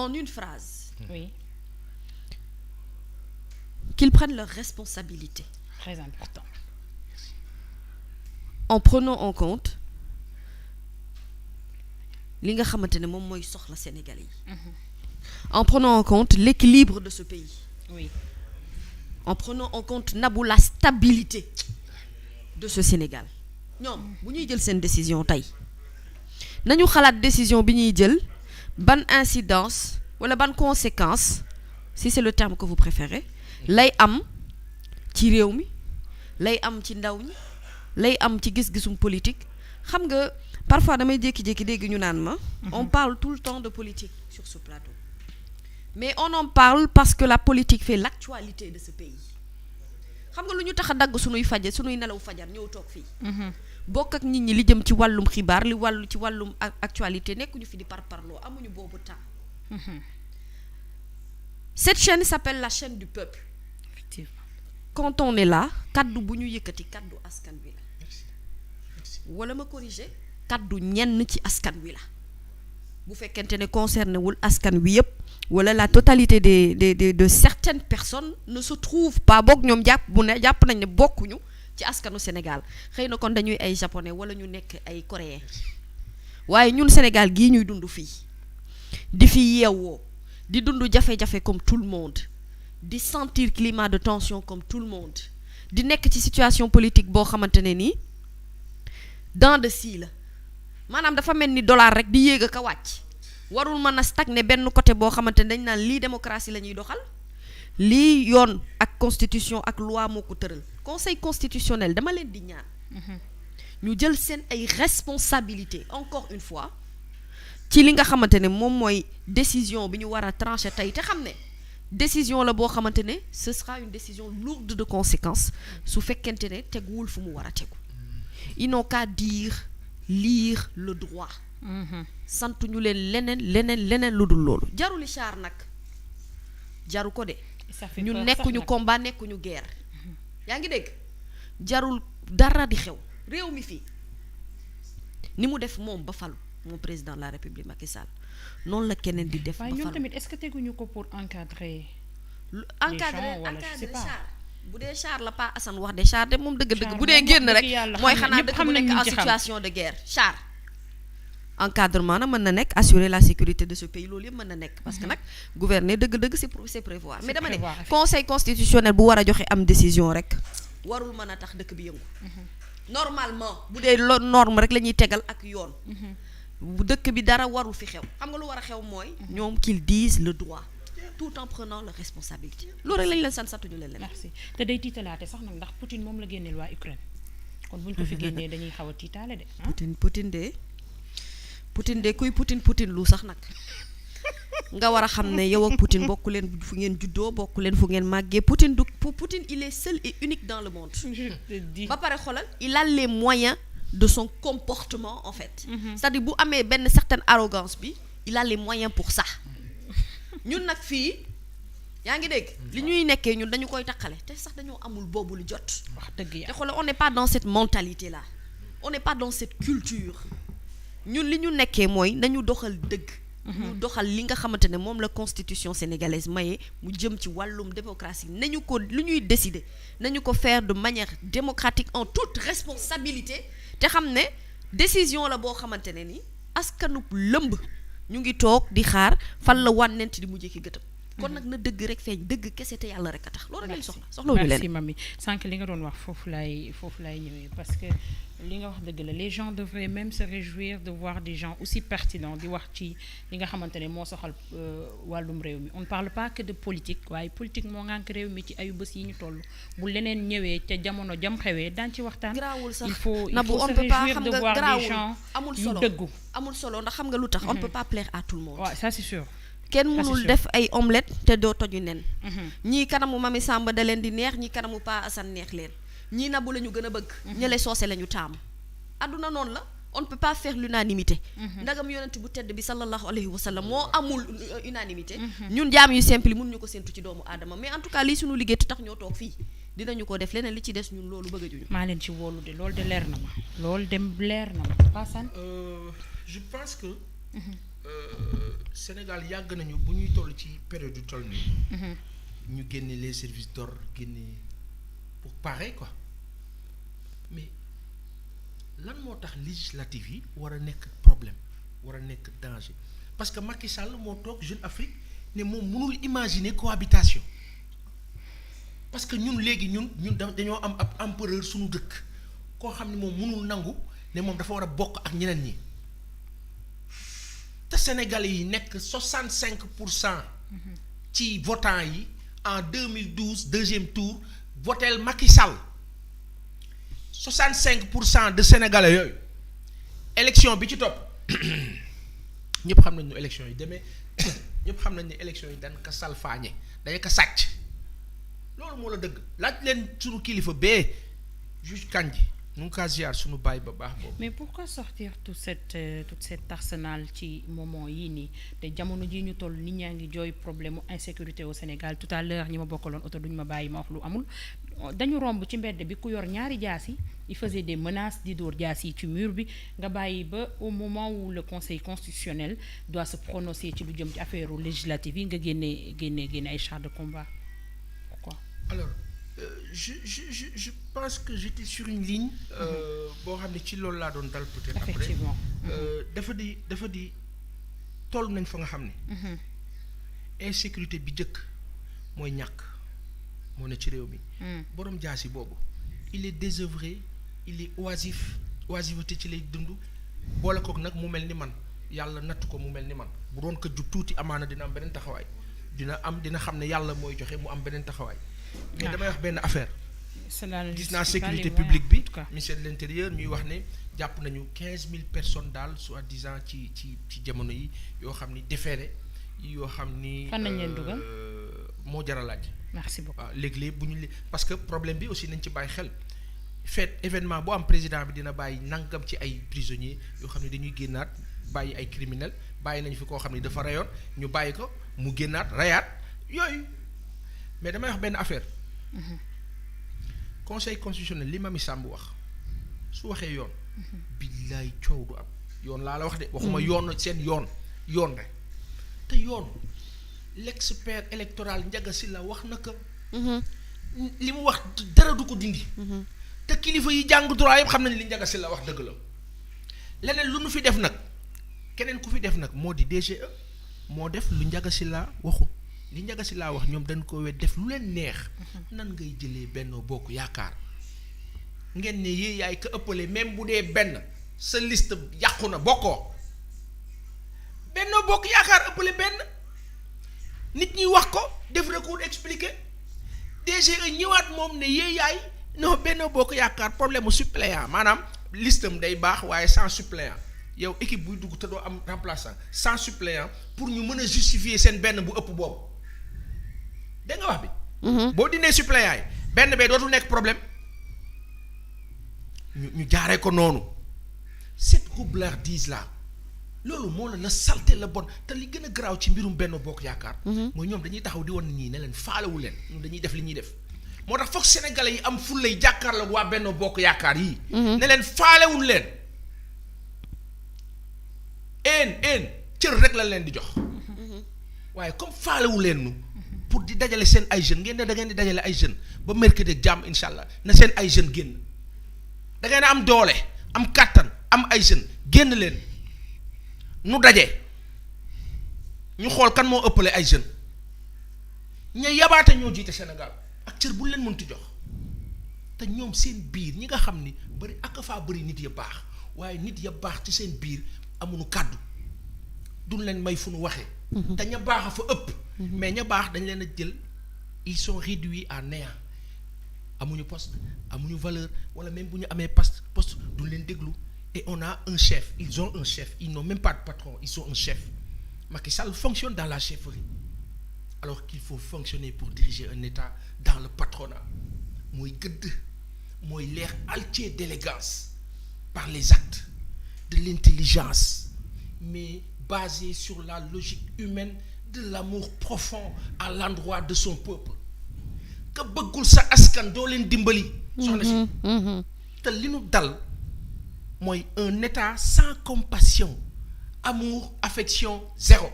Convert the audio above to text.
en une phrase, Oui, qu'ils prennent leurs responsabilités très important. en prenant en compte li nga xamante ne moom mooy soxla Sénégalais yi. En prenant en compte l'équilibre de ce pays. Oui, En prenant en compte Nabou la stabilité de ce Sénégal. ñoom bu ñuy jël seen décision tey nañu xalaat décision bi ñuy jël ban incidence wala ban conséquence si c'est le terme que vous préférez lay am ci réew mi lay am ci ndaw ñi lay am ci gis-gisum politique xam nga parfois damay jékki-jékki dégg ñu naan ma on parle tout le temps de politique sur ce plateau mais on en parle parce que la politique fait l'actualité de ce pays xam nga lu ñu tax a dagg sunuy faje sunuy nelaw fajar ñëw toog fii bokk ak nit ñi li jëm ci wàllum xibaar li wàllu ci wàllum actualité nekkuñu fi di parparloo amuñu boobu temps. Cette chaîne s'appelle la chaîne du peuple. effectivement. Quand on est là kaddu bu ñu yëkkati kaddu askan wi la wala ma corriger kaddu ñenn ci askan wi la bu fekkente ne concerné wul askan wi yëpp wala la totalité de certaines personnes ne se trouvent pas boog ñoom jàpp nañ ne bokkuñu ci askanu Sénégal xëy na kon dañuy ay japonais wala ñu nekk ay coréens waaye ñun Sénégal gii ñuy dund fii di fi yeewoo di dund jafe-jafe comme tout le monde di sentir climat de tension comme tout le monde di nekk ci situation politique boo xamante ne nii dents de scie la maanaam dafa mel ni dollar rek di yéeg ak a wàcc warul mën a stagner benn côté boo xamante ne dañ naan lii démocratie la ñuy doxal lii yoon ak constitution ak loi moo ko tëral conseil constitutionnel dama leen di ñaan ñu jël seen ay responsabilités encore une fois ci li nga xamante ne moom mooy décision bi ñu war a trancher tey te xam ne décision la boo xamante ne ce sera une décision lourde de conséquences su fekkente ne teguwul fu mu war a tegu ils n'ont qu'à lire le droit santuñu leen leneen lu dul loolu jaruli char nag jaru ko de ñu nekkuñu combat nekkuñu guerre yaa ngi dégg jarul dara di xew réew mi fii ni mu def moom ba falu moom président de la République Macky Sall noonu la keneen di def ba waaye ñoom falu tamit est-ce que teguñu ko pour encadrer encadrer wala je sais pas. char bu dee char la pas Assane wax de char de moom dëgg-dëgg bu dee génn rek mooy xanaa dëkk bu nekk en situation de guerre char encadrement na mën na nekk assurer la sécurité de ce pays loolu yëpp mën na nekk parce que nag gouverner dëgg-dëgg c'est prévoir mais dama ne conseil constitutionnel bu war a joxe am décision rek warul mën a tax dëkk bi yëngu normalement bu dee norme rek la ñuy tegal ak yoon bu dëkk bi dara warul fi xew xam nga lu war a xew mooy ñoom qu'ils disent le droit tout en prenant leur responsabilité loolu rek lañ leen santuñu leen merci te day tiitalaate sax nag ndax Poutine moom la génneel waa Ukraine kon buñ ko fi génnee dañuy xaw a tiitaale de Poutine de kuy Poutine lu sax nag nga war a xam ne yow ak Poutine bokku leen fu ngeen juddoo bokku leen fu ngeen màggee Poutine il est seul et unique dans le monde ba pare xoolal il a les moyens de son comportement en fait c'est-à-dire bu amee benn certaine arrogance bi il a les moyens pour ça ñun nag fii yaa ngi dégg li ñuy nekkee ñun dañu koy taqale te sax dañoo amul boobu lu jot wax dëgg yàlla te xoolal on n'est pas dans cette mentalité là on n'est pas dans cette culture ñun li ñu nekkee mooy nañu doxal dëgg ñu doxal li nga xamante ne moom la constitution sénégalaise maye mu jëm ci wàllum démocratie nañu ko lu ñuy décider nañu ko faire de manière démocratique en toute responsabilité te xam ne décision la boo xamante ne ni askanub lëmb ñu ngi toog di xaar fan la wànnent di mujjee ki gëtam kon nag na dëgg rek feeñ dëgg kese te yàlla rek a tax loolu rek lañ soxlawuñu leen merci mami sànq li nga doon wax foofu laay ñëwee parce que li nga wax dëgg la les gens devraient même se réjouir de voir des gens aussi pertinents di wax ci li nga xamante ne moo soxal wàllum réew mi on ne parle pas que de politique waaye politique moo ngànk réew mi ci ayu bés yi ñu toll bu leneen ñëwee ca jamono jam xewee daan ci waxtaan il faut se réjouir de voir des gens yu dëggu amul solo ndax xam nga lu tax on ne peut pas plaire à tout le monde ça c'est sûr kenn mënul def ay omelette te doo toju nen ñii kanamu Mami Samba da leen di neex ñii kanamu Pa Assane neex leen ñii Nabou la ñu gën a bëgg ñële soose la ñu taamu adduna noonu la on ne peut pas faire l'unanimité ndagam yonent bu tedd bi sallallahu alayhi wa sallam moo amul unanimité ñun jaam yu simple yi mënuñu ko séntu ci doomu aadama mais en tout cas lii suñu liggéey te tax ñoo toog fii dinañu ko def leneen li ci des ñun loolu bëgg a juñu maa leen ci wóolu de loolu de leer na ma loolu dem leer na ma Pa Assane je pense que Sénégal yàgg nañu bu ñuy toll ci période du toll nii. ñu génne les services d'ordre génne pour pareil quoi mais lan moo tax législative yi war a nekk problème war a nekk danger parce que Macky Sall moo toog Jeune Afrique ne moom mënul imaginer cohabitation parce que ñun léegi ñun dañoo am ab empereur suñu dëkk koo xam ne moom mënul nangu ne moom dafa war a bokk ak ñeneen ñi te Sénégalais yi nekk 65% ci votants yi en 2012 deuxième tour votel Macky Sall 65% de Sénégalais yooyu élection bi ci topp ñëpp xam nañ ne élection yi demee ñëpp xam nañ ne élection yi dañ ko salfaañe dañ ko sàcc loolu moo la dëgg laaj leen suñu kilifa bee juge Kandji nu ngi kaa ziar suñu baay ba baax boobu. mais pourquoi sortir toute cette arsenal ci moment yii nii te jamono jii ñu toll nit ñaa ngi jooy problème insécurité au Sénégal tout à l'heure ñi ma bokkaloon oto duñu ma bàyyi ma wax lu amul dañu romb ci mbedd bi ku yor ñaari jaas yi il faisait des menaces di dóor jaas yi ci mur bi nga bàyyi ba au moment où le conseil constitutionnel doit se prononcer ci lu jëm ci affaire législative yi nga génne ay chars de combat pourquoi. alors je pense que j'étais sur une ligne. boo xam ne ci loolu laa doon dal peut-être. effectivement dafa di toll nañ fa nga xam ne. insécurité bi njëkk mooy ñàkk moo ne ci réew mi. borom jaasi boobu il est désœuvré il est oisiveté ci lay dund boole kook nag mu mel ni man yàlla natt ko mu mel ni man bu doon ko jub tuuti amaana dina am beneen taxawaay dina xam ne yàlla mooy joxe mu am beneen taxawaay. mais damay wax benn affaire. gis naa sécurité publique bi ministère de l'intérieur ñuy wax ne jàpp nañu 15 000 personnes daal soi-disant ci jamono yi yoo xam ni déféré yoo xam ni. fan nañ leen dugal moo jar a laaj. merci beaucoup waaw léeg-léeg bu ñu parce que problème bi aussi nañ ci bàyyi xel fait événement boo am président bi dina bàyyi nangam ci ay prisonniers yoo xam ne dañuy génnaat bàyyi ay criminels bàyyi nañu fi koo xam ne dafa rayoon ñu bàyyi ko mu génnaat rayaat yooyu mais damay wax benn affaire. conseil constitutionnel li Mamy Samb wax su waxee yoon. billaay coow du am yoon laa la wax de. waxuma yoon seen yoon rek te yoon l'expert électoral Ndiaga Sylla wax na ko. li mu wax dara du ko dindi. te kilifa yi jàng droit yëpp xam nañ li Ndiaga Sylla wax dëgg la leneen lu nu fi def nag keneen ku fi def nag moo di DGE moo def lu Ndiaga Sylla waxul. li Ndiaga Sylla wax ñoom dañ ko def lu leen neex nan ngay jëlee Benno Bokk Yaakaar ngeen ne yee yaay ko ëppale même bu dee benn sa liste yàqu na bokkoo Benno Bokk Yaakaar ëppale benn nit ñi wax ko def recours expliqué DGE ñëwaat moom ne yee yaay non Benno Bokk Yaakaar problème mu suppléant maanaam listam day baax waaye sans suppléant yow équipe buy dugg te doo am remplaçant sans suppléant pour ñu mën a justifier seen benn bu ëpp boobu dégg nga wax bi. boo dindee suppléant yi benn bee dootul nekk problème ñu jaaree ko noonu cette roublardise là loolu moo la salté la bon te li gën a garaaw ci mbirum Benno Bokk Yaakaar. mooy ñoom dañuy taxaw di wan ñii ne leen faalewu leen ñoom dañuy def li ñuy def moo tax foog sénégalais yi am fulla yi jàkkaarloog waa Benno Bokk Yaakaar yii. ne leen faalewul leen. cër rek la leen di jox waaye comme faalewu leen nu pour di dajale seen ay jeunes ngeen ne da ngeen di dajale ay jeunes ba mercredi ak jàmm incha allah na seen ay jeunes génn da ngeen am doole am kàttan am ay jeunes génn leen nu daje ñu xool kan moo ëppale ay jeunes ña yabaate ñoo jiite Sénégal ak cër bu leen mënti jox te ñoom seen biir ñi nga xam ni bari ak faa bari nit ya baax waaye nit ya baax ci seen biir amuñu kàddu duñ leen may fu nu waxee. te ña baax a fa ëpp. mais ña baax dañ leen a jël ils sont réduits à néant amuñu poste amuñu valeur wala même bu ñu amee poste duñ leen déglu et on a un chef ils ont un chef ils n'ont même pas de patron ils ont un chef Macky Sall fonctionne dans la chefferie alors qu'il faut fonctionner pour diriger un État dans le patronat mooy gëdd mooy l'air altier d'élégance par les actes de l'intelligence mais basé sur la logique humaine de l'amour profond à l'endroit de son peuple que bëggul sa askan doo leen dimbali soxna si te li nu dal mooy un État sans compassion amour affection zéro